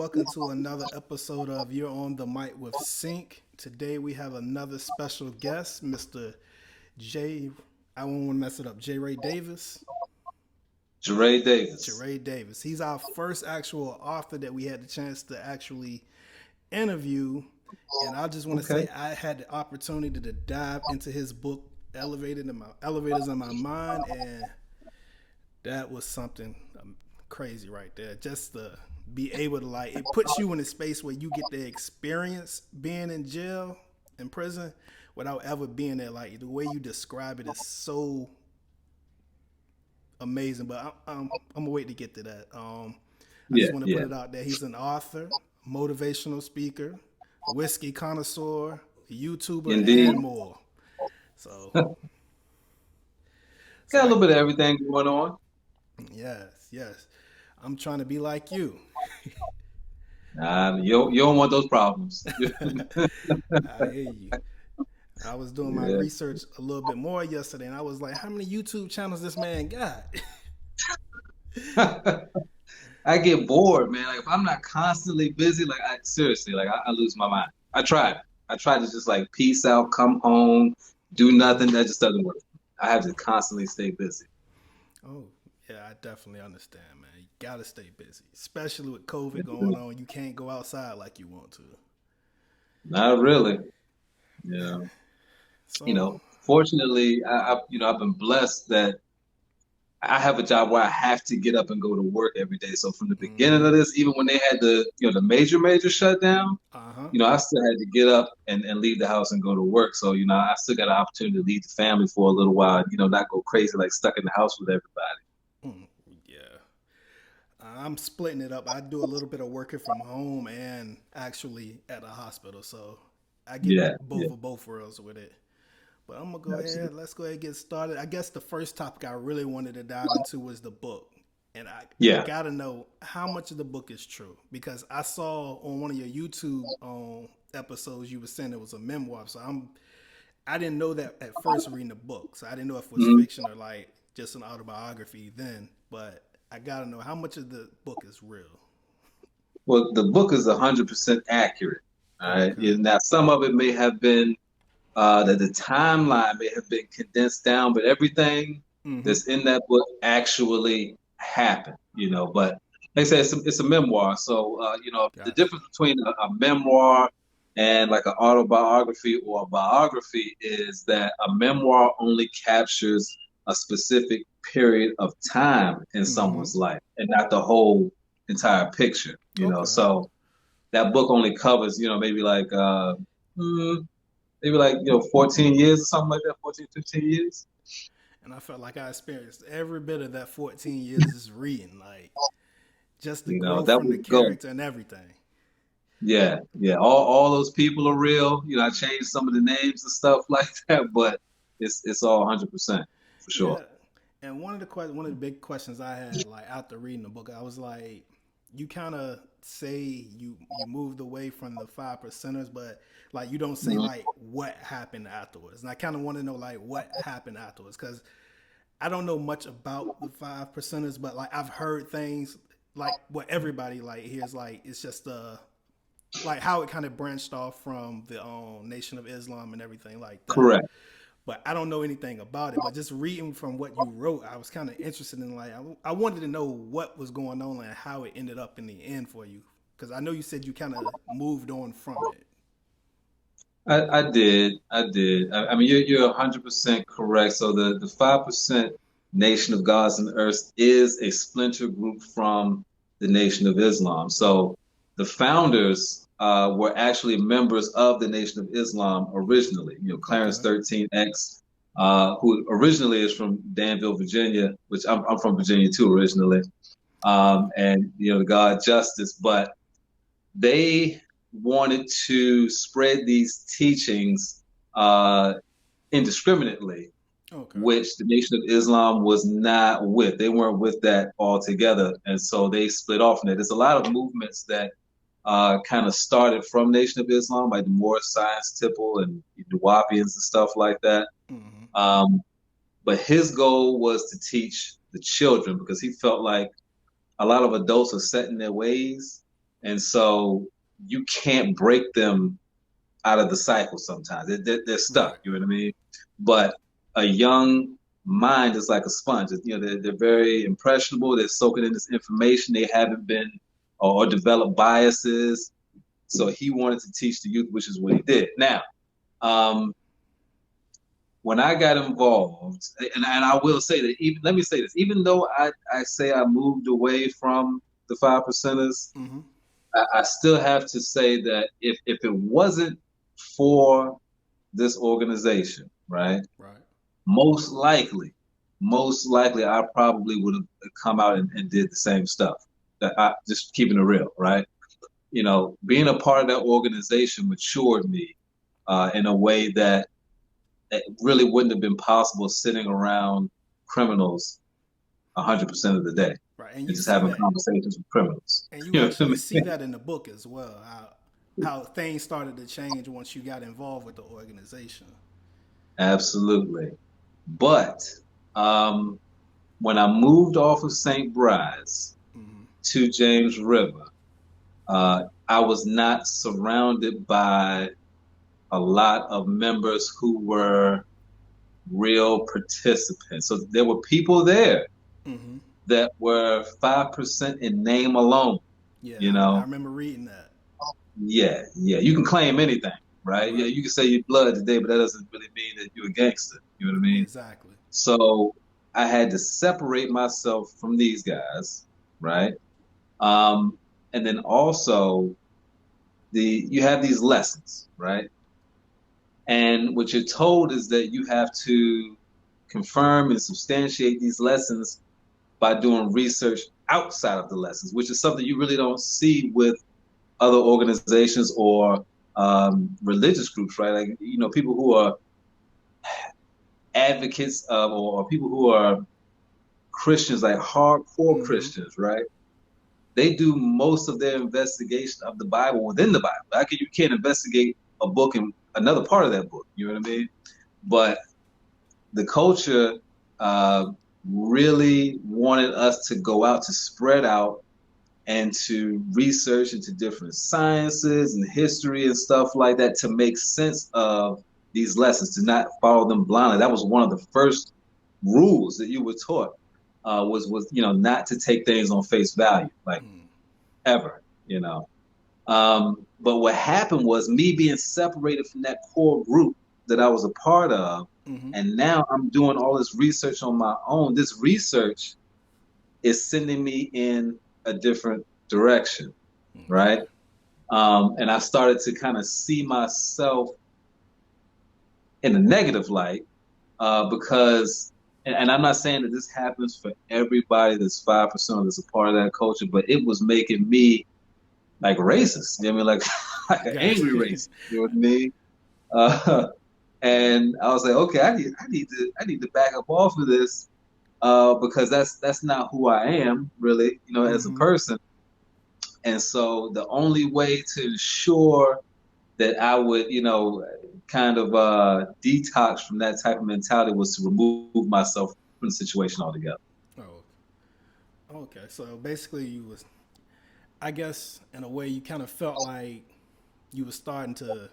welcome to another episode of You're on the Mic with Sync. Today we have another special guest, Mr. J. I won't want to mess it up. Jarray Davis. Jarray Davis. Jarray Davis. He's our first actual author that we had the chance to actually interview, and I just want to say Okay. I had the opportunity to dive into his book, Elevators in My Mind, and that was something crazy right there. Just to be able to it puts you in a space where you get the experience being in jail, in prison, without ever being there. Like the way you describe it is so amazing. But I'm gonna wait to get to that. I Yeah, just want to put yeah. it out there. He's an author, motivational speaker, whiskey connoisseur, YouTuber, and Indeed. more. So, so Got a I, little bit of everything going on. yes. I'm trying to be like you. You don't want those problems. I hear you. I was doing my Yeah. research a little bit more yesterday, and I was like, "How many YouTube channels this man got?" I get bored, man. Like if I'm not constantly busy, like I seriously, like I lose my mind. I tried to just like peace out, come home, do nothing. That just doesn't work. I have to constantly stay busy. Oh, yeah, I definitely understand, man. You gotta stay busy, especially with COVID going on. You can't go outside like you want to. Not really. Yeah. So, Fortunately, I've been blessed that I have a job where I have to get up and go to work every day. So from the beginning mm-hmm. of this, even when they had the major shutdown, Uh huh. I still had to get up and leave the house and go to work. So, I still got an opportunity to leave the family for a little while, not go crazy, like stuck in the house with everybody. Mm, yeah. I'm splitting it up. I do a little bit of working from home and actually at a hospital, so I get Yeah, both yeah, of both worlds with it. But I'm gonna go ahead. absolutely. Let's go ahead and get started. I guess the first topic I really wanted to dive into was the book, and I Yeah. gotta know how much of the book is true because I saw on one of your YouTube episodes you were saying it was a memoir. So I didn't know that at first reading the book, so I didn't know if it was Mhm. fiction or like just an autobiography then. But I gotta know how much of the book is real. Well, the book is 100% accurate. All right. Okay. Yeah, now, some of it may have been that the timeline may have been condensed down, but everything Mm-hmm. that's in that book actually happened, But like I said, it's a memoir. So, the Gotcha. difference between a memoir and like an autobiography or a biography is that a memoir only captures a specific period of time in Mm-hmm. someone's life and not the whole entire picture. Okay. So that book only covers, mm, maybe 14 years or something like that, 14, 15 years. And I felt like I experienced every bit of that 14 years just reading, like just the growth That from the would go. character and everything. Yeah, yeah. All those people are real. I changed some of the names and stuff like that, but it's all 100% for sure. Yeah. And one of the big questions I had, like after reading the book, I was like, you kind of say you moved away from the five percenters, but like you don't say Mhm. like what happened afterwards. And I kind of want to know like what happened afterwards because I don't know much about the five percenters, but like I've heard things like what everybody like hears like it's just like how it kind of branched off from the Nation of Islam and everything like that. Correct. But I don't know anything about it. But just reading from what you wrote, I was kind of interested in like I wanted to know what was going on and how it ended up in the end for you because I know you said you kind of moved on from it. I did. I did. I mean, you're 100% correct. So the 5% Nation of Gods and Earth is a splinter group from the Nation of Islam. So the founders were actually members of the Nation of Islam originally. Clarence Okay. 13X, who originally is from Danville, Virginia, which I'm from Virginia too originally, and the God Justice, but they wanted to spread these teachings uh, indiscriminately, Okay. which the Nation of Islam was not with. They weren't with that altogether, and so they split off from it. There's a lot of movements that kind of started from Nation of Islam, like the Moorish Science Temple and the Wapians and stuff like that. Mm-hmm. Um, but his goal was to teach the children because he felt like a lot of adults are set in their ways And so you can't break them out of the cycle sometimes. They're Right. stuck, you know what I mean? But a young mind is like a sponge. You know, they're very impressionable. They're soaking in this information. They haven't been or developed biases. So he wanted to teach the youth, which is what he did. Now, um, when I got involved, and I will say that, even let me say this, even though I say I moved away from the five percenters, Mm-hmm. I still have to say that if it wasn't for this organization, right, Right. most likely, I probably would have come out and did the same stuff. That I just keeping it real, right? You know, being a part of that organization matured me in a way that it really wouldn't have been possible sitting around criminals 100% of the day Right. And and you just see having that, conversations with criminals. and you You know what I actually see mean? that in the book as well. How things started to change once you got involved with the organization. Absolutely. But um, when I moved off of St. Bride's Mm-hmm. to James River, I was not surrounded by a lot of members who were real participants. So there were people there Mm-hmm. that were 5% in name alone, Yeah, you I know? remember reading that. Yeah, yeah. You can claim anything, right? Yeah, Right. you can say you're blood today, but that doesn't really mean that you're a gangster. You know what I mean? Exactly. So I had to separate myself from these guys, right? Um, and then also you have these lessons, right? And what you're told is that you have to confirm and substantiate these lessons by doing research outside of the lessons, which is something you really don't see with other organizations or religious groups, right? Like, you know, people who are advocates of, or people who are Christians, like hardcore Mm-hmm. Christians, right? They do most of their investigation of the Bible within the Bible. You can't investigate a book in another part of that book. You know what I mean? But the culture uh, really wanted us to go out, to spread out, and to research into different sciences and history and stuff like that to make sense of these lessons, to not follow them blindly. That was one of the first rules that you were taught, was you know, not to take things on face value, like, Mm. ever, you know. But what happened was me being separated from that core group that I was a part of, Mm-hmm. and now I'm doing all this research on my own. This research is sending me in a different direction, Okay. right? And I started to kind of see myself in a negative light because, and I'm not saying that this happens for everybody that's 5% that's a part of that culture, but it was making me like racist. You know what I mean? Like, like an angry Gotcha. racist. You know what I mean? Uh, and I was like, okay, I need to back up off of this because that's not who I am really, you know, as a Mm-hmm. person. And so the only way to ensure that I would, you know, kind of detox from that type of mentality was to remove myself from the situation altogether. Oh, okay. So basically, you was, I guess, in a way, you kind of felt like you was starting to.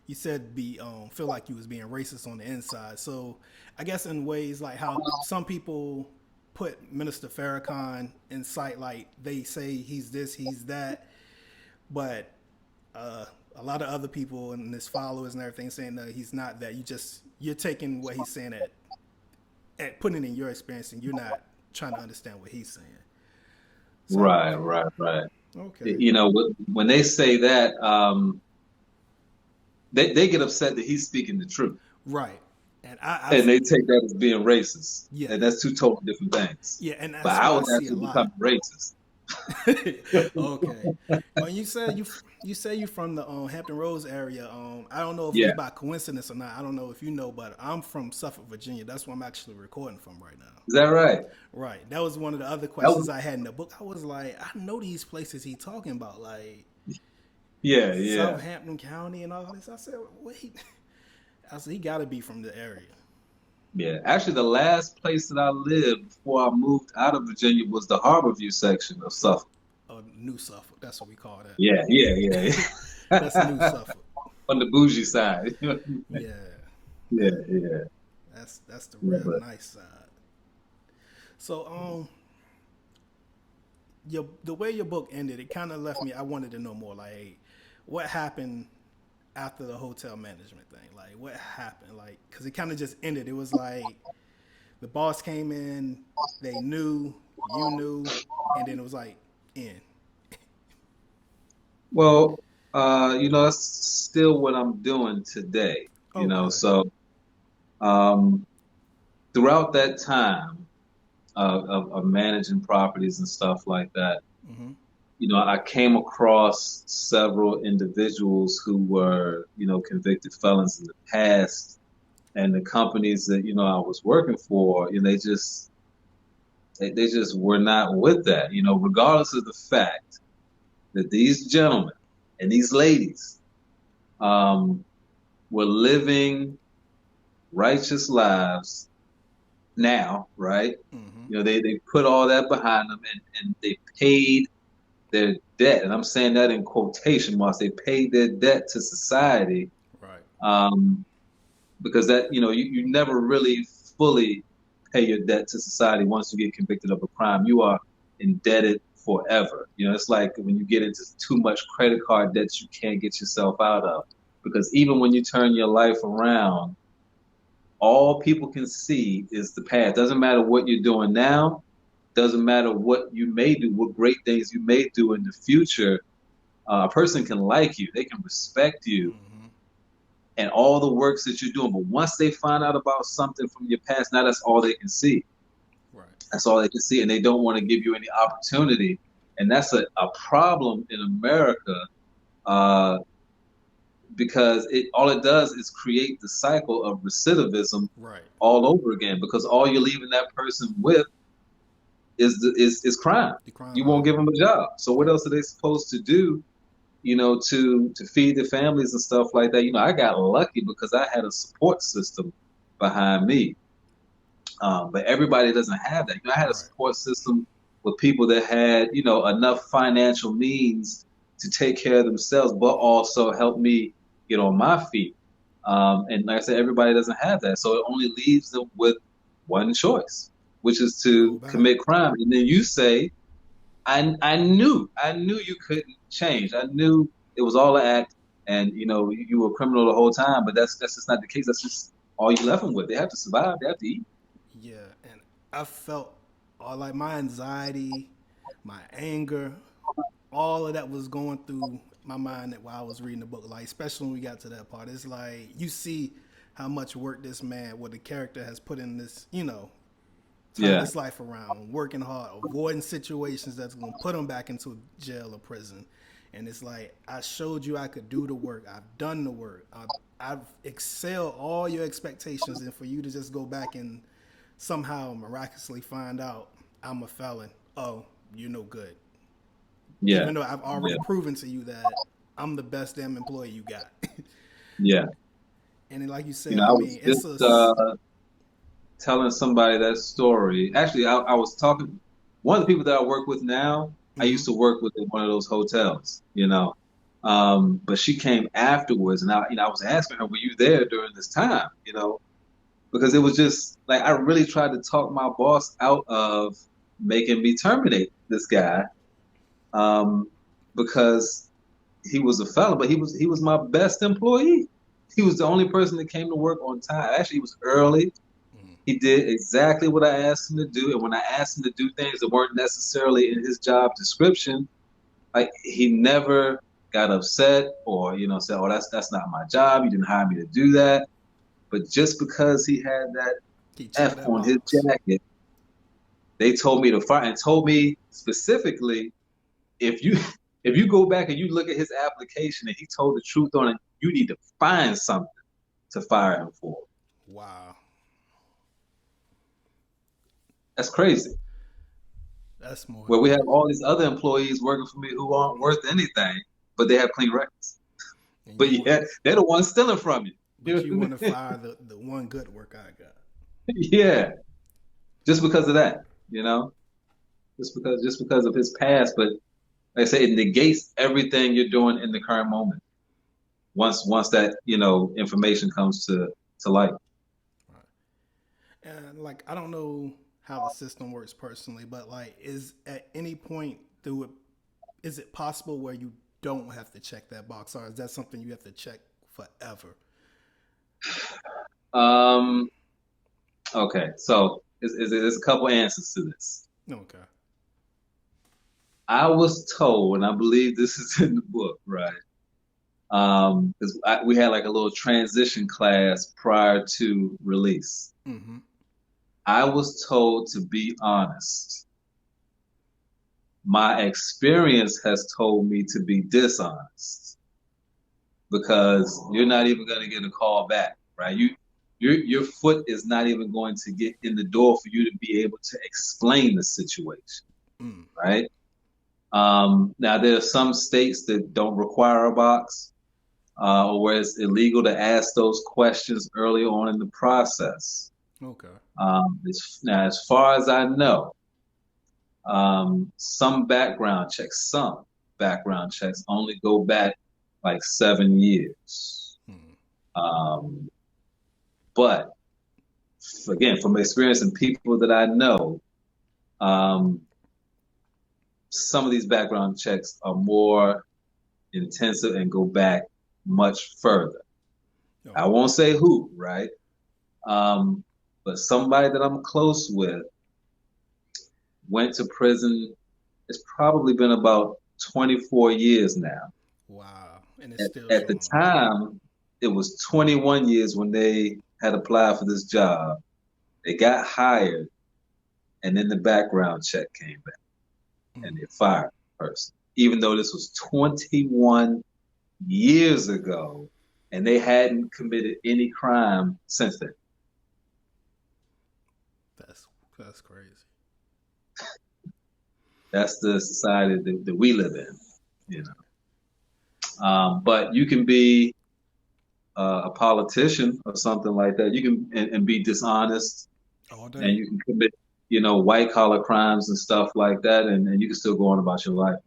You said be feel like you was being racist on the inside. So I guess in ways like how some people put Minister Farrakhan in sight, like they say he's this, he's that, but uh, a lot of other people and his followers and everything saying that he's not that. You're taking what he's saying at putting it in your experience, and you're not trying to understand what he's saying. So Right, right, right. okay, You know, when they say that, they get upset that he's speaking the truth, right, and and they take that as being racist, yeah, and that's two totally different things. yeah, and But that's I what I was see a actually lot. becoming racist. Okay. Well, you say you from the Hampton Roads area. I don't know if it's Yeah, by coincidence or not. I don't know if you know, but I'm from Suffolk, Virginia. That's where I'm actually recording from right now. is that right? Right. That was one of the other That was, questions I had in the book. I was like, I know these places he talking about, like yeah, yeah. Southampton County and all this. I said, wait. I said he got to be from the area. Yeah, actually, the last place that I lived before I moved out of Virginia was the Harborview section of Suffolk. New Suffolk. That's what we call that. Yeah, yeah, That's New yeah. Suffolk. On the bougie side. Yeah, Yeah, yeah, that's the yeah. real But nice side. So the way your book ended, it kind of left me. I wanted to know more. Like, what happened after the hotel management thing? Like, what happened? Like, because it kind of just ended. It was like the boss came in, they knew, you knew, and then it was like in. well, that's still what I'm doing today. Okay. So um, throughout that time of managing properties and stuff like that, Mm-hmm. I came across several individuals who were, convicted felons in the past, and the companies that, I was working for, they just were not with that, regardless of the fact that these gentlemen and these ladies um, were living righteous lives now, right? Mm-hmm. They put all that behind them, and they paid their debt. And I'm saying that in quotation marks. They paid their debt to society, Right. um, because that, you never really fully pay your debt to society once you get convicted of a crime. You are indebted forever. It's like when you get into too much credit card debts you can't get yourself out of. Because even when you turn your life around, all people can see is the past. Doesn't matter what you're doing now, doesn't matter what you may do, what great things you may do in the future. A person can like you, they can respect you, Mm-hmm. and all the works that you're doing. But once they find out about something from your past, now that's all they can see. Right. That's all they can see, and they don't want to give you any opportunity. And that's a problem in America, uh, because all it does is create the cycle of recidivism Right. all over again. Because all you're leaving that person with is crime. The crime. You won't give them a job. So what Right. else are they supposed to do? To feed the families and stuff like that. I got lucky because I had a support system behind me. But everybody doesn't have that. I had a Right. support system with people that had, enough financial means to take care of themselves, but also help me get on my feet. And like I said, everybody doesn't have that. So it only leaves them with one choice, which is Go to back. commit crime. And then you say, I knew you couldn't change. I knew it was all an act, and you were a criminal the whole time. But that's just not the case. That's just all you left them with. They have to survive. They have to eat. Yeah, and I felt all like my anxiety, my anger, all of that was going through my mind while I was reading the book. Like, especially when we got to that part, it's like you see how much work this man, what the character has put in this, turn Yeah, his life around, working hard, avoiding situations that's going to put him back into jail or prison. And it's like, I showed you I could do the work. I've done the work. I've excelled all your expectations. And for you to just go back and somehow miraculously find out I'm a felon, oh, you're no good. yeah, Even though I've already yeah, proven to you that I'm the best damn employee you got. yeah. And then, like you said, I I was mean, it's a. just telling somebody that story. Actually, I was talking. One of the people that I work with now, I Mm-hmm. used to work with in one of those hotels. But she came afterwards, and I was asking her, "Were you there during this time?" Because it was just like I really tried to talk my boss out of making me terminate this guy, um, because he was a felon, but he was my best employee. He was the only person that came to work on time. Actually, he was early. He did exactly what I asked him to do, and when I asked him to do things that weren't necessarily in his job description, like he never got upset or said, "Oh, that's not my job. You didn't hire me to do that." But just because he had that He checked F that on his box. jacket, they told me to fire and told me specifically, if you if you go back and you look at his application and he told the truth on it, you need to find something to fire him for. Wow. That's crazy. That's more Where we have crazy. all these other employees working for me who aren't worth anything, but they have clean records. And But you want, yeah, they're the ones stealing from you. but You you know want to what I fire the one good work I got. mean? Yeah, just because of that, just because of his past. But like I say, it negates everything you're doing in the current moment. Once that information comes to light. And like, I don't know how the system works personally, but like, is at any point through it, is it possible where you don't have to check that box, or is that something you have to check forever? Um, okay, so there's a couple answers to this. Okay. I was told, and I believe this is in the book, right? Because we had like a little transition class prior to release. Mm-hmm. I was told to be honest. My experience has told me to be dishonest because you're not even going to get a call back, right? Your foot is not even going to get in the door for you to be able to explain the situation, Mm. right? Now there are some states that don't require a box, or where it's illegal to ask those questions early on in the process. Okay. Now, as far as I know, some background checks only go back like 7 years. Mm. Um, but again, from experience and people that I know, um, some of these background checks are more intensive and go back much further. I Okay. won't say who, right? Um, but somebody that I'm close with went to prison. It's probably been about 24 years now. Wow. And it's At, still at the showing. time, it was 21 years when they had applied for this job. They got hired, and then the background check came back, and Mm. they fired the person. Even though this was 21 years ago, and they hadn't committed any crime since then. That's that's crazy. That's the society that we live in, you know. But you can be a politician or something like that. You can and be dishonest, All and day. you can commit, white collar crimes and stuff like that, and you can still go on about your life.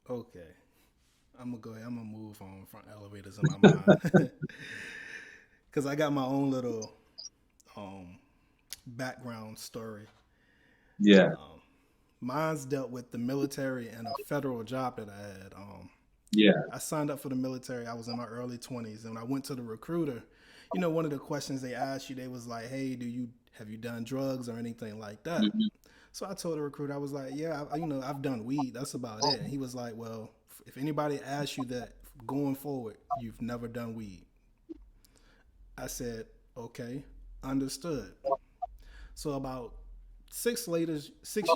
Okay. I'm gonna go ahead. I'm gonna move on from elevators in my mind because I got my own little um, background story. Yeah, Mine's dealt with the military and a federal job that I had. yeah, I signed up for the military. I was in my early 20s, and when I went to the recruiter, one of the questions they asked you, they was like, "Hey, do you have you done drugs or anything like that?" hmm, So I told the recruiter, I was like, "Yeah, I've done weed. That's about it." And he was like, "Well, if anybody asks you that going forward, you've never done weed." I said, "Okay, understood." So about 6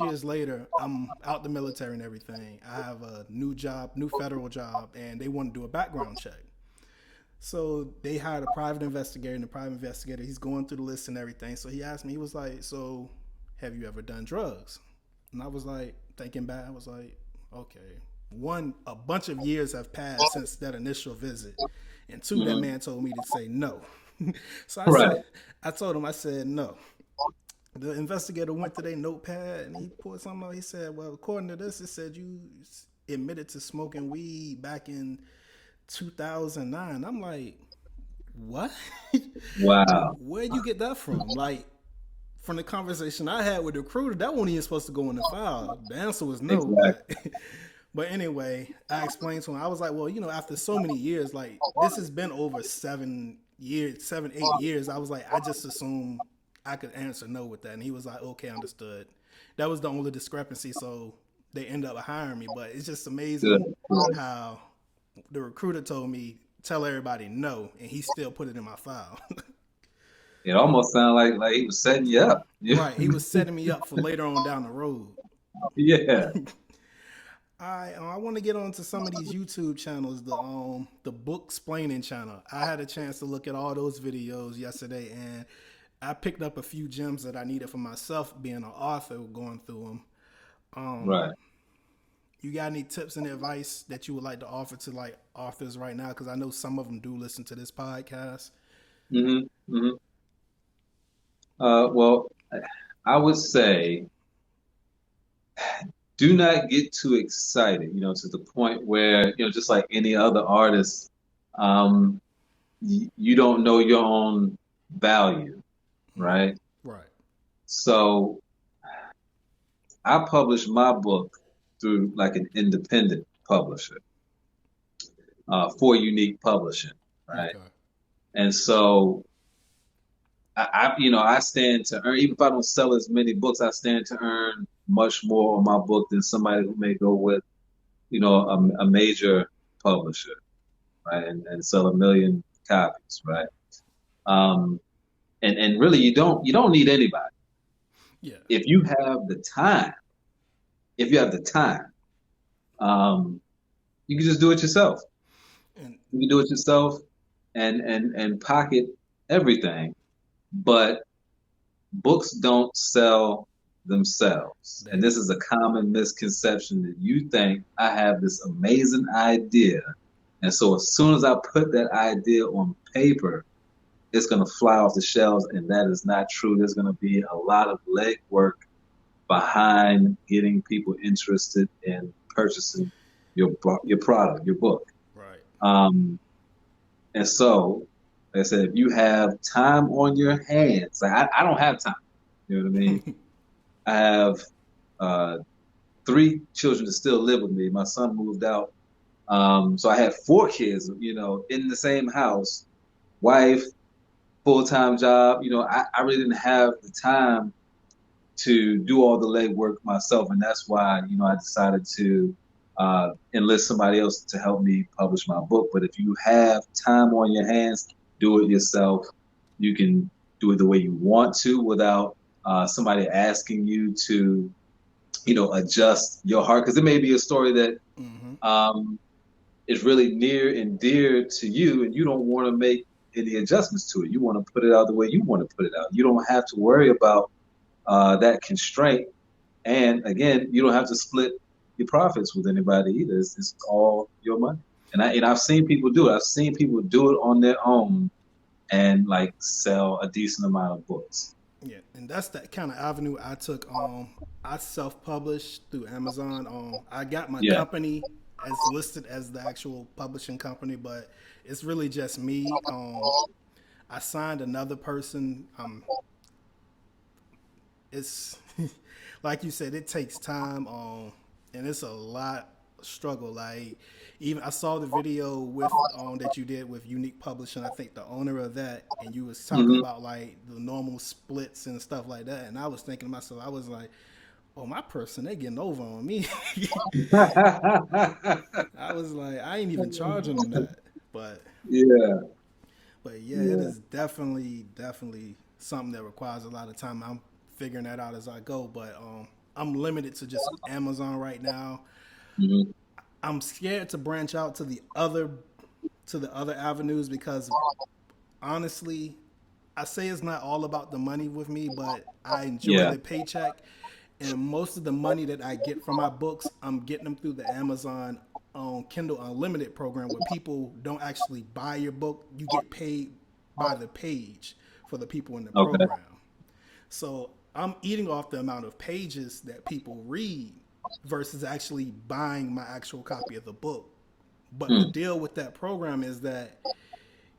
years later, I'm out the military and everything. I have a new job, new federal job, and they want to do a background check. So they hired a private investigator, and the private investigator, he's going through the list and everything. So he asked me, he was like, "So have you ever done drugs?" And I was like, thinking back, I was like, okay. One, a bunch of years have passed since that initial visit. And two, that hmm, man told me to say no. So right, I told him, I said no. The investigator went to their notepad and he pulled something out. He said, "Well, according to this, it said you admitted to smoking weed back in 2009." I'm like, "What? wow, Where'd you get that from?" Like, from the conversation I had with the recruiter, that wasn't even supposed to go in the file. The answer was no, exactly, but anyway, I explained to him. I was like, "Well, after so many years, like this has been over 7 years, 7, 8 years." I was like, "I just assumed I could answer no with that," and he was like, "Okay, understood." That was the only discrepancy, so they ended up hiring me. But it's just good, amazing good. how the recruiter told me tell everybody no, and he still put it in my file. It almost sounded like he was setting you up. Yeah, Right, he was setting me up for later on down the road. yeah, I want to get on to some of these YouTube channels. The book explaining channel. I had a chance to look at all those videos yesterday, and I picked up a few gems that I needed for myself, being an author, going through them. right. You got any tips and advice that you would like to offer to like authors right now? Because I know some of them do listen to this podcast. Hmm, hmm. Well, I would say do not get too excited, to the point where, just like any other artist, um, you don't know your own value, Mm-hmm. right? Right. So I published my book through like an independent publisher, for Unique Publishing, right? Okay. And so I stand to earn, even if I don't sell as many books, I stand to earn much more on my book than somebody who may go with, a major publisher, right? And sell 1 million copies, right? Um, and really, you don't need anybody Yeah. if you have the time. If you have the time, um, you can just do it yourself. And You can do it yourself and pocket everything. But books don't sell themselves. And they this don't. is a common misconception that you think I have this amazing idea. And so as soon as I put that idea on paper, it's going to fly off the shelves. And that is not true. There's going to be a lot of legwork behind getting people interested in purchasing your product, your book. Right. Um, and so, like I said, if you have time on your hands, like I don't have time. You know what I mean? I have uh, 3 children that still live with me. My son moved out, so I had 4 kids. In the same house, wife, full-time job. I really didn't have the time to do all the legwork myself, and that's why I decided to enlist somebody else to help me publish my book. But if you have time on your hands, do it yourself. You can do it the way you want to without somebody asking you to adjust your heart, because it may be a story that Mm-hmm. um, is really near and dear to you, and you don't want to make any adjustments to it. You want to put it out the way you want to put it out. You don't have to worry about that constraint. And again, you don't have to split your profits with anybody either. It's all your money. And I've seen people do it. I've seen people do it on their own and like sell a decent amount of books. Yeah, and that's that kind of avenue I took. I self-published through Amazon. I got my Yeah. company as listed as the actual publishing company, but it's really just me. I signed another person. It's like you said, it takes time. And it's a lot of struggle. Like even I saw the video with that you did with Unique Publishing. I think the owner of that, and you was talking Hmm. about like the normal splits and stuff like that. And I was thinking to myself, I was like, oh, my person, they getting over on me. I was like, I ain't even charging them that. But Yeah. but yeah, it Yeah. is definitely something that requires a lot of time. I'm figuring that out as I go, but I'm limited to just Amazon right now. Hmm. I'm scared to branch out to the other avenues because honestly, I say it's not all about the money with me, but I enjoy Yeah. the paycheck. And most of the money that I get from my books, I'm getting them through the Amazon Kindle Unlimited program where people don't actually buy your book. You get paid by the page for the people in the Okay. program. So I'm eating off the amount of pages that people read versus actually buying my actual copy of the book. But the Hmm. deal with that program is that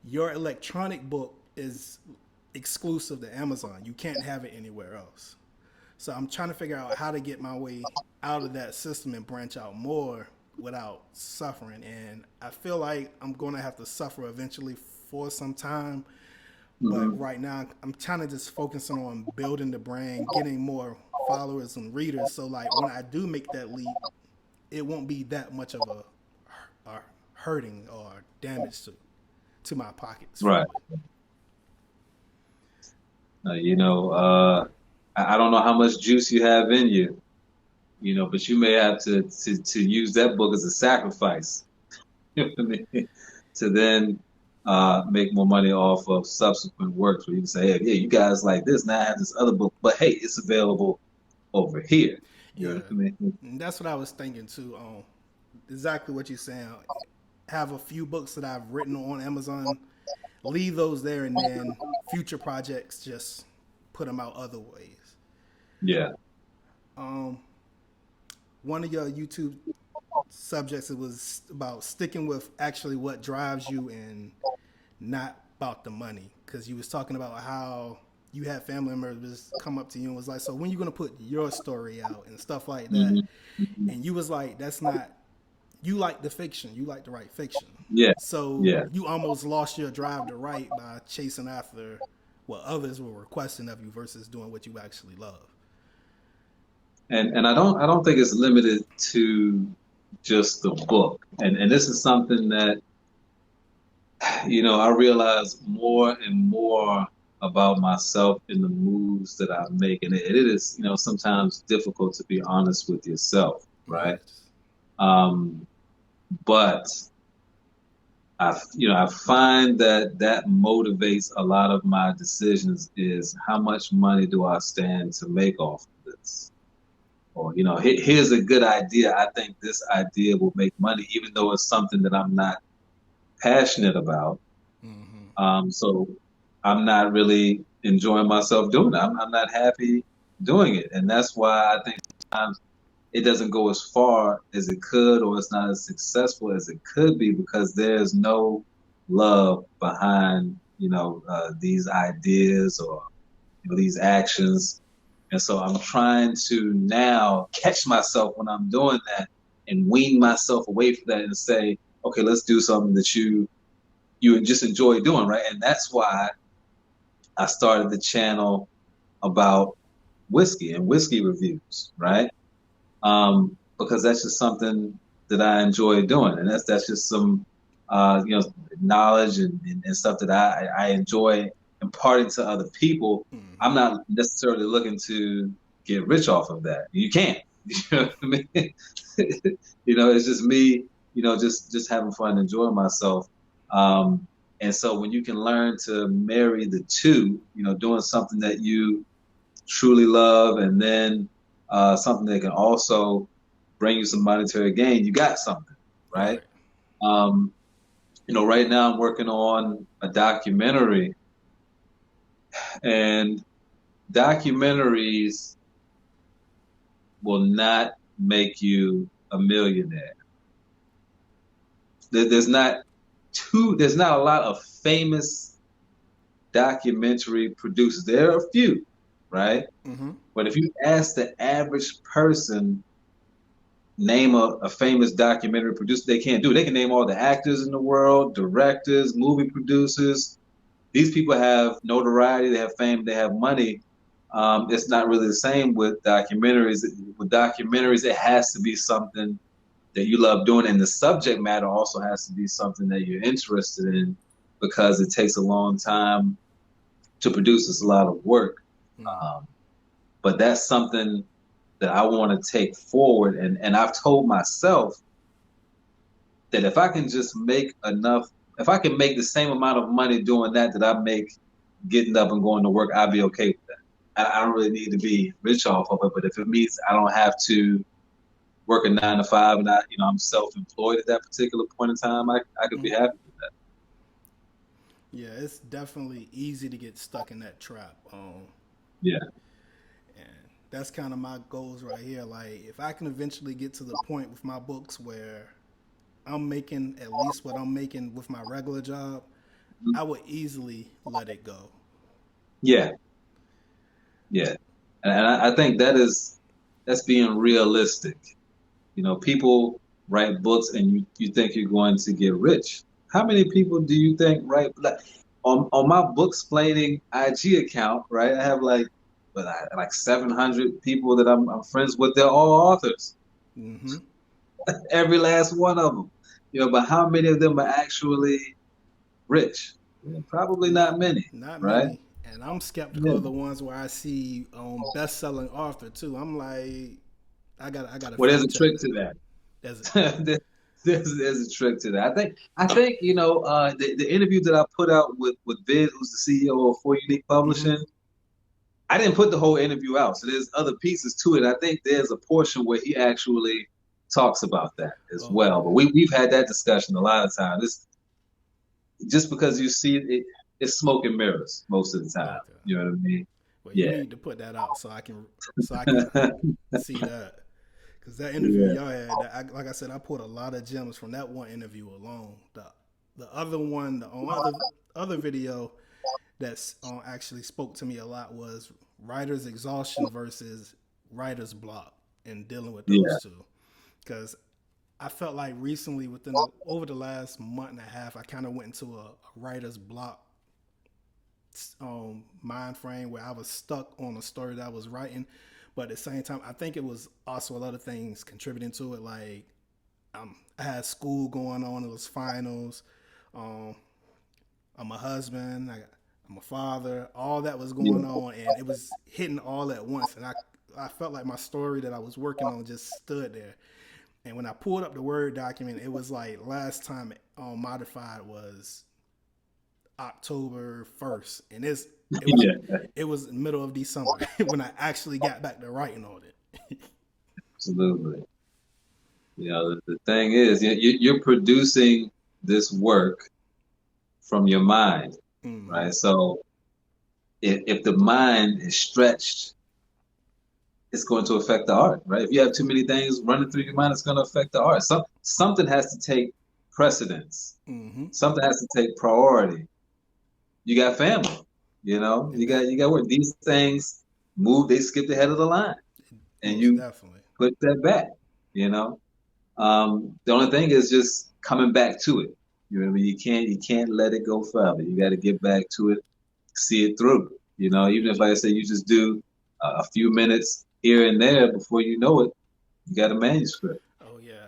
your electronic book is exclusive to Amazon. You can't have it anywhere else. So I'm trying to figure out how to get my way out of that system and branch out more without suffering. And I feel like I'm going to have to suffer eventually for some time. But Hmm. right now, I'm kind of just focusing on building the brand, getting more followers and readers. So like when I do make that leap, it won't be that much of a hurting or damage to my pockets from Right. it. I don't know how much juice you have in you, but you may have to use that book as a sacrifice. You know what I mean? To then make more money off of subsequent works where you can say, hey, yeah, you guys like this. Now I have this other book, but hey, it's available over here. You know Yeah, what I mean? and that's what I was thinking too. Exactly what you're saying. Have a few books that I've written on Amazon, leave those there, and then future projects just put them out other ways. Yeah. Um, one of your YouTube subjects, it was about sticking with actually what drives you and not about the money. Because you was talking about how you had family members come up to you and was like, so when you gonna put your story out and stuff like that? Hmm. Hmm. And you was like, that's not, you like the fiction, you like to write fiction. Yeah, So yeah. you almost lost your drive to write by chasing after what others were requesting of you versus doing what you actually love. And I don't think it's limited to just the book. And this is something that, I realize more and more about myself in the moves that I make. And it is, sometimes difficult to be honest with yourself, right? Yes. Um, but I find that that motivates a lot of my decisions is how much money do I stand to make off of this? Or, here's a good idea. I think this idea will make money, even though it's something that I'm not passionate about. Mm-hmm. So I'm not really enjoying myself doing it. I'm not happy doing it. And that's why I think sometimes it doesn't go as far as it could, or it's not as successful as it could be because there's no love behind, these ideas or these actions. And so I'm trying to now catch myself when I'm doing that and wean myself away from that and say, okay, let's do something that you just enjoy doing, right? And that's why I started the channel about whiskey and whiskey reviews, right? Because that's just something that I enjoy doing, and that's just some knowledge and stuff that I enjoy imparting to other people. I'm Mm-hmm. not necessarily looking to get rich off of that. You can't. You know what I mean? It's just me. Just having fun, enjoying myself. And so when you can learn to marry the two, doing something that you truly love, and then something that can also bring you some monetary gain, you got something, right? Right. Um, right now I'm working on a documentary, and documentaries will not make you a millionaire. There's not there's not a lot of famous documentary producers. There are a few, right? Mm-hmm. But if you ask the average person, name a famous documentary producer, they can't do it. They can name all the actors in the world, directors, movie producers. These people have notoriety, they have fame, they have money. It's not really the same with documentaries. With documentaries, it has to be something that you love doing, and the subject matter also has to be something that you're interested in because it takes a long time to produce. It's a lot of work. Mm-hmm. Um, but that's something that I want to take forward. And I've told myself that if I can just make enough, if I can make the same amount of money doing that I make getting up and going to work, I'll be okay with that. I don't really need to be rich off of it, but if it means I don't have to work a 9 to 5 and I'm self-employed at that particular point in time, I could be Mm-hmm. happy with that. Yeah, it's definitely easy to get stuck in that trap. Yeah. And that's kind of my goals right here. Like, if I can eventually get to the point with my books where I'm making at least what I'm making with my regular job, I would easily let it go. Yeah. Yeah. And I think that's being realistic. People write books and you think you're going to get rich. How many people do you think write on my book splaining IG account, right? I have like 700 people that I'm friends with. They're all authors, Mm-hmm. every last one of them. But how many of them are actually rich? Yeah, probably Not not many, not right? many. And I'm skeptical Yeah. of the ones where I see best-selling author too. I'm like, I gotta Well, there's a fact check trick that. to that. Does it? There's a trick to that. I think the interview that I put out with Vid, who's the CEO of For Unique Mm-hmm. Publishing. I didn't put the whole interview out, so there's other pieces to it. I think there's a portion where he actually talks about that as Okay. well. But we've had that discussion a lot of times. It's just because you see it, it's smoke and mirrors most of the time. Okay. You know what I mean? Well, you Yeah. need to put that out so I can see that. Because that interview Yeah, y'all had, like I said, I pulled a lot of gems from that one interview alone. The other one, the other video that's actually spoke to me a lot was writer's exhaustion versus writer's block and dealing with those yeah, two. Because I felt like recently, over the last month and a half, I kind of went into a writer's block mind frame where I was stuck on a story that I was writing. But at the same time, I think it was also a lot of things contributing to it. Like I had school going on; it was finals. Um, I'm a husband. I'm a father. All that was yeah. going on, and it was hitting all at once. And I felt like my story that I was working on just stood there. And when I pulled up the Word document, it was like last time modified was October 1st, and it was Yeah, it was middle of December when I actually got back to writing on it. absolutely. You know, the thing is, you're producing this work from your mind, Mm-hmm. right? So if the mind is stretched, it's going to affect the art, right? If you have too many things running through your mind, it's going to affect the art. Something has to take precedence. Mm-hmm. Something has to take priority. You got family, you know, And that you got work. These things move, they skip ahead of the line, and most you definitely. put that back, you know. The only thing is just coming back to it. You know what I mean? You can't let it go forever. You got to get back to it, see it through. You know, even if, like I say, you just do a few minutes here and there, before you know it, you got a manuscript. Oh yeah,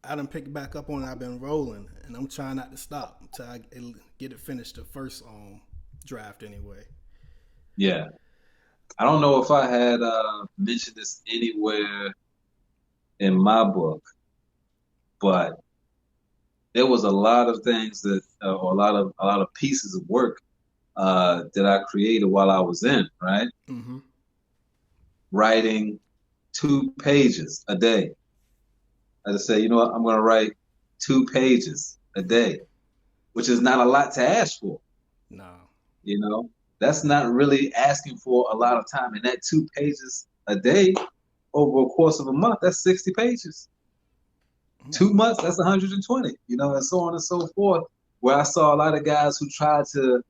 I done picked back up on it. I've been rolling, and I'm trying not to stop until I get it finished. The first draft anyway. Yeah, I don't know if I had mentioned this anywhere in my book, but there was a lot of things that, or a lot of pieces of work that I created while I was in, right? Mm-hmm. Writing 2 pages a day. I just say, you know what, I'm going to write 2 pages a day, which is not a lot to ask for. No. You know, that's not really asking for a lot of time. And that 2 pages a day over a course of a month, that's 60 pages. Mm. 2 months, that's 120, you know, and so on and so forth. Where I saw a lot of guys who tried to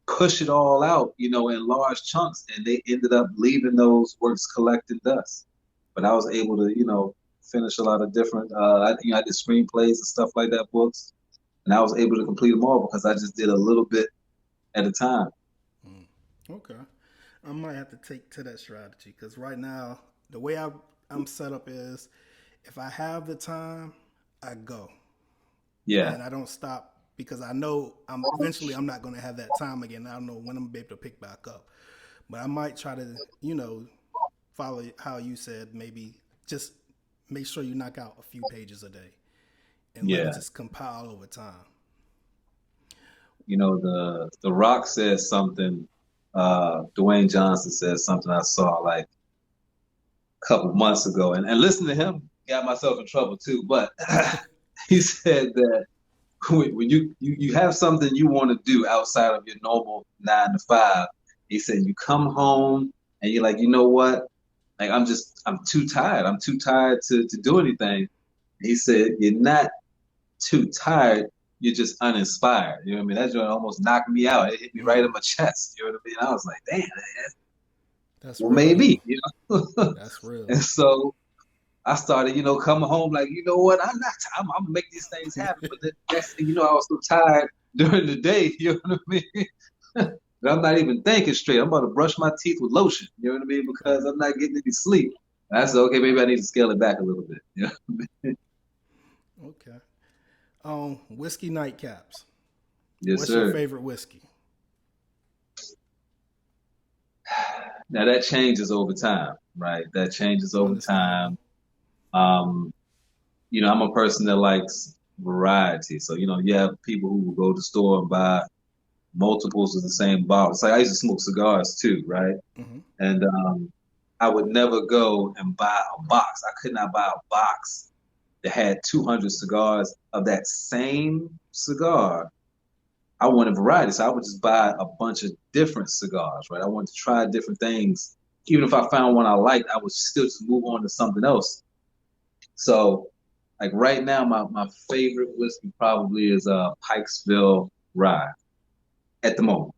push it all out, you know, in large chunks, and they ended up leaving those works collecting dust. But I was able to, you know, finish a lot of different, I did screenplays and stuff like that, books, and I was able to complete them all because I just did a little bit at a time. Mm. Okay. I might have to take to that strategy because right now the way I'm set up is if I have the time, I go Yeah, and I don't stop because I know I'm not going to have that time again. I don't know when I'm gonna be able to pick back up, but I might try to follow how you said, maybe just make sure you knock out a few pages a day and let it yeah. just compile over time. You know, the Rock says something. Dwayne Johnson says something I saw like a couple months ago, and listen to him, got myself in trouble too. But he said that when you have something you want to do outside of your normal 9 to 5, he said you come home and you're like, you know what? Like I'm too tired. I'm too tired to do anything. He said you're not too tired. You're just uninspired. You know what I mean? That joint almost knocked me out. It hit me right Mm, in my chest. You know what I mean? I was like, damn, that's well, real though. maybe, you know. That's real. And so I started, you know, coming home like, you know what? I'm not. I'm gonna make these things happen. But the next thing you know, I was so tired during the day. You know what I mean? But I'm not even thinking straight. I'm about to brush my teeth with lotion. You know what I mean? Because I'm not getting any sleep. And I said, okay, maybe I need to scale it back a little bit. You know? Okay. Whiskey nightcaps. Yes, What's your sir. favorite whiskey? Now that changes over time, right? That changes over Understandable. time. Um, you know, I'm a person that likes variety. So, you know, you have people who will go to the store and buy multiples of the same bottle. It's like I used to smoke cigars too, right? Hmm. And I would never go and buy a box. I could not buy a box that had 200 cigars of that same cigar. I wanted variety, so I would just buy a bunch of different cigars, right? I wanted to try different things. Even if I found one I liked, I would still just move on to something else. So, like right now, my favorite whiskey probably is Pikesville Rye at the moment,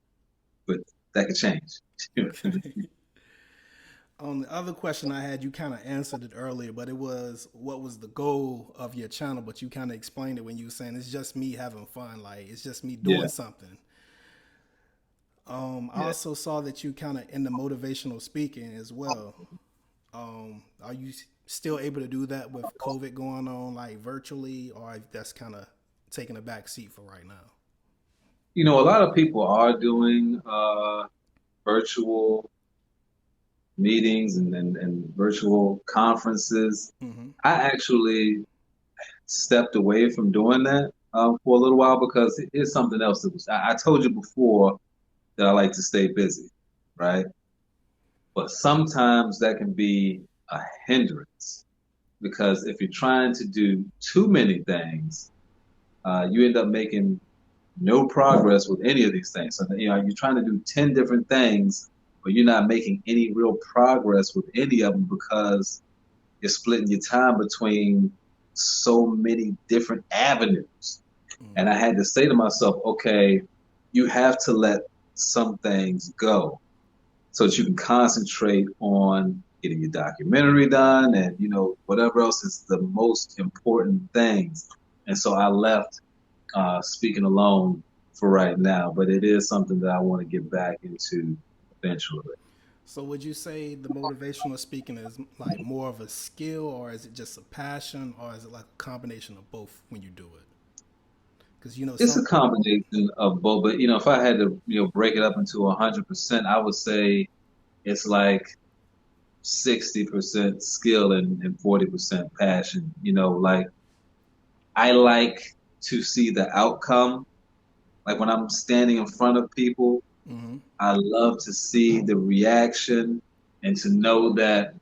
but that could change. Okay. The other question I had, you kind of answered it earlier, but it was what was the goal of your channel? But you kind of explained it when you were saying it's just me having fun, like it's just me Yeah, doing something. I yeah. also saw that you kind of into motivational speaking as well. Are you still able to do that with COVID going on, like virtually, or that's kind of taking a back seat for right now? A lot of people are doing virtual meetings and virtual conferences. Mm-hmm. I actually stepped away from doing that for a little while because it is something else that was. I told you before that I like to stay busy, right? But sometimes that can be a hindrance because if you're trying to do too many things, you end up making no progress with any of these things. So, you're trying to do 10 different things, but you're not making any real progress with any of them because you're splitting your time between so many different avenues. And I Mm-hmm. had to say to myself, okay, you have to let some things go so that you can concentrate on getting your documentary done and whatever else is the most important things. And so I left speaking alone for right now, but it is something that I want to get back into eventually. So would you say the motivational speaking is like more of a skill, or is it just a passion, or is it like a combination of both when you do it? Because you know It's a some. combination of both, but if I had to break it up into 100%, I would say it's like 60% skill and 40% passion. Like I like to see the outcome. Like when I'm standing in front of people, Mm-hmm. I love to see the reaction and to know that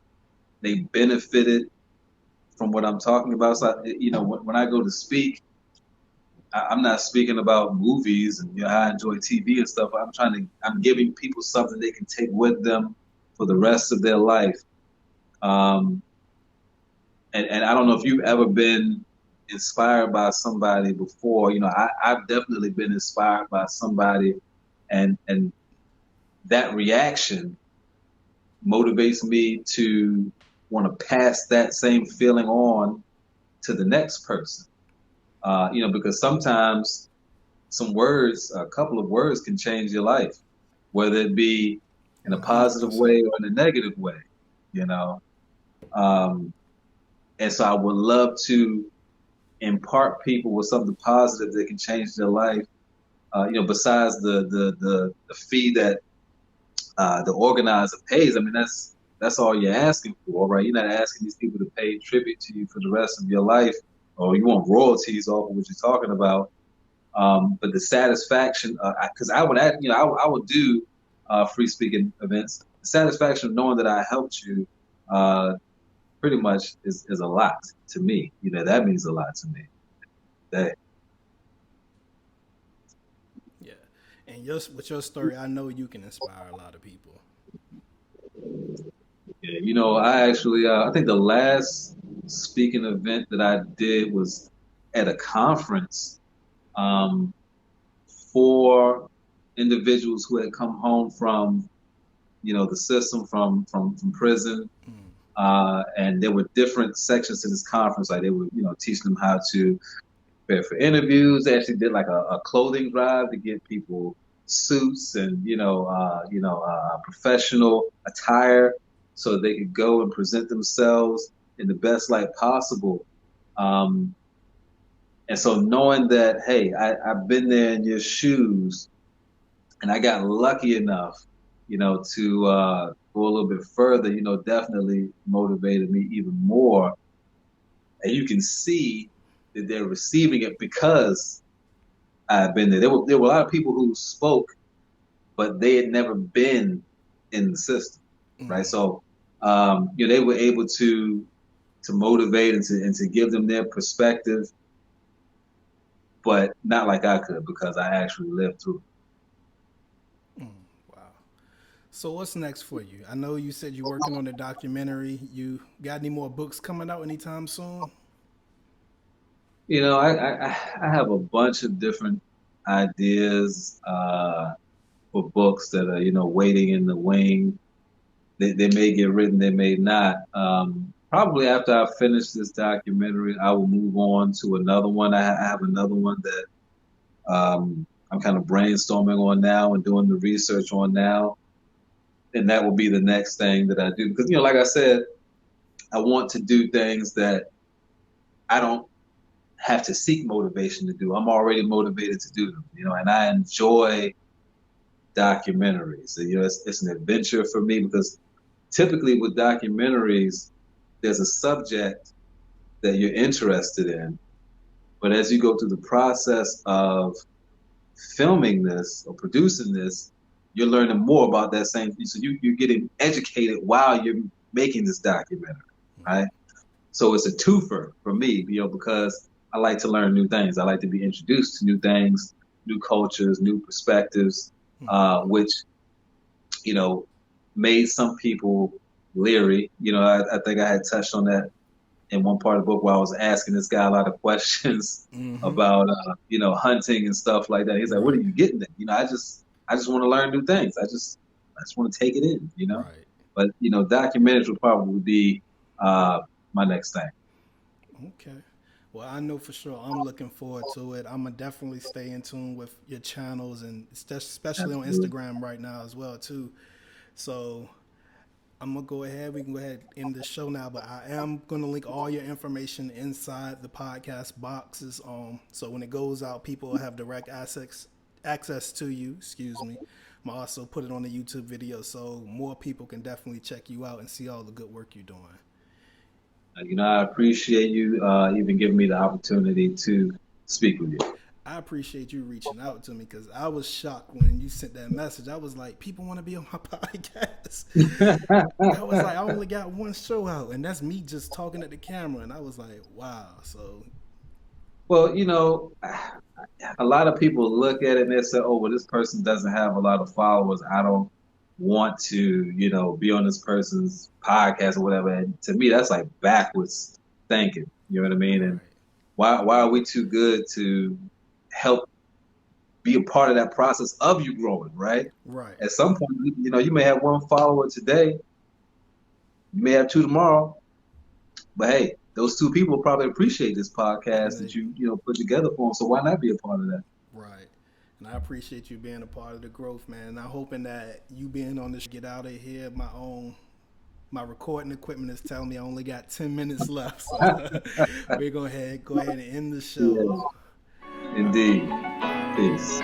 they benefited from what I'm talking about. So, when I go to speak, I'm not speaking about movies and how I enjoy TV and stuff. I'm giving people something they can take with them for the rest of their life. Um, and I don't know if you've ever been inspired by somebody before. I've definitely been inspired by somebody, and that reaction motivates me to want to pass that same feeling on to the next person. Because sometimes some words, a couple of words can change your life, whether it be in a Hundred positive percent. way or in a negative way, you know. Um, and so I would love to impart people with something positive that can change their life. Besides the fee that the organizer pays. I mean, that's all you're asking for, right? You're not asking these people to pay tribute to you for the rest of your life, or you want royalties off of what you're talking about. But the satisfaction, because I would, I would do free speaking events. The satisfaction of knowing that I helped you, uh, pretty much is a lot to me. That means a lot to me. That Yeah, and with your story, I know you can inspire a lot of people. Yeah, I actually, I think the last speaking event that I did was at a conference um, for individuals who had come home from, the system from prison. Mm. And there were different sections to this conference. Like they would, teach them how to prepare for interviews. They actually did like a clothing drive to get people suits and professional attire so they could go and present themselves in the best light possible. Um, and so knowing that, hey, I've been there in your shoes and I got lucky enough, to go a little bit further, definitely motivated me even more. And you can see that they're receiving it because I've been there. There were a lot of people who spoke, but they had never been in the system, right? Mm. So, they were able to motivate and to give them their perspective, but not like I could because I actually lived through Mm. Wow. So what's next for you? I know you said you're working on a documentary. You got any more books coming out anytime soon? I have a bunch of different ideas for books that are, waiting in the wing. They may get written, they may not. Probably after I finish this documentary, I will move on to another one. I have another one that I'm kind of brainstorming on now and doing the research on now. And that will be the next thing that I do. Because, like I said, I want to do things that I don't have to seek motivation to do. I'm already motivated to do them, and I enjoy documentaries. It's an adventure for me because typically with documentaries, there's a subject that you're interested in. But as you go through the process of filming this or producing this, you're learning more about that same thing. So you're getting educated while you're making this documentary, right? So it's a twofer for me, because I like to learn new things. I like to be introduced to new things, new cultures, new perspectives, which, made some people leery. I think I had touched on that in one part of the book where I was asking this guy a lot of questions about, hunting and stuff like that. He's like, "What are you getting at?" I just want to learn new things. I just want to take it in. Right. But documentaries will probably be my next thing. Okay. Well, I know for sure I'm looking forward to it. I'm gonna definitely stay in tune with your channels and especially on Instagram right now as well too. So I'm gonna go ahead. We can go ahead and end the show now, but I am gonna link all your information inside the podcast boxes. So when it goes out, people will have direct access to you. Excuse me. I'm gonna also put it on the YouTube video so more people can definitely check you out and see all the good work you're doing. I appreciate you even giving me the opportunity to speak with you. I appreciate you reaching out to me because I was shocked when you sent that message. I was like, people want to be on my podcast. I was like, I only got one show out, and that's me just talking at the camera. And I was like, wow. So, well, a lot of people look at it and they say, "Oh, well, this person doesn't have a lot of followers. I don't want to, be on this person's podcast or whatever." And to me, that's like backwards thinking. You know what I mean? And why are we too good to help be a part of that process of you growing, right? Right. At some point, you may have one follower today, you may have two tomorrow, but hey, those two people probably appreciate this podcast that you put together for them. So why not be a part of that? Right. And I appreciate you being a part of the growth, man. And I'm hoping that you being on this get out of here. My recording equipment is telling me I only got 10 minutes left. So we're going to go ahead and end the show. Yes. Indeed. Peace.